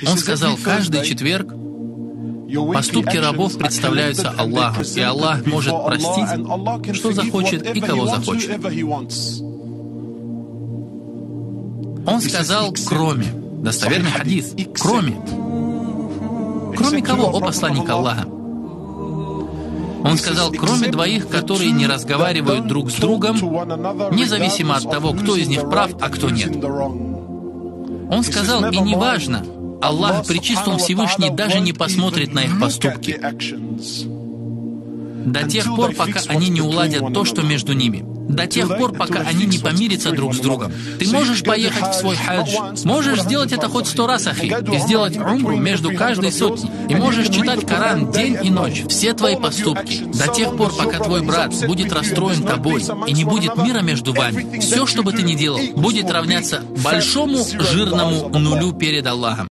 Он сказал, каждый четверг поступки рабов представляются Аллаху, и Аллах может простить, что захочет и кого захочет. Он сказал, кроме, достоверный хадис, кроме кого, о посланник Аллаха? Он сказал, кроме двоих, которые не разговаривают друг с другом, независимо от того, кто из них прав, а кто нет. Он сказал, и неважно, Аллах, пречист Он Всевышний, даже не посмотрит на их поступки до тех пор, пока они не уладят то, что между ними. До тех пор, пока они не помирятся друг с другом. Ты можешь поехать в свой хадж, можешь сделать это хоть 100 раз, ахи, и сделать умру между каждой сотней. И можешь читать Коран день и ночь. Все твои поступки, до тех пор, пока твой брат будет расстроен тобой, и не будет мира между вами, все, что бы ты ни делал, будет равняться большому жирному нулю перед Аллахом.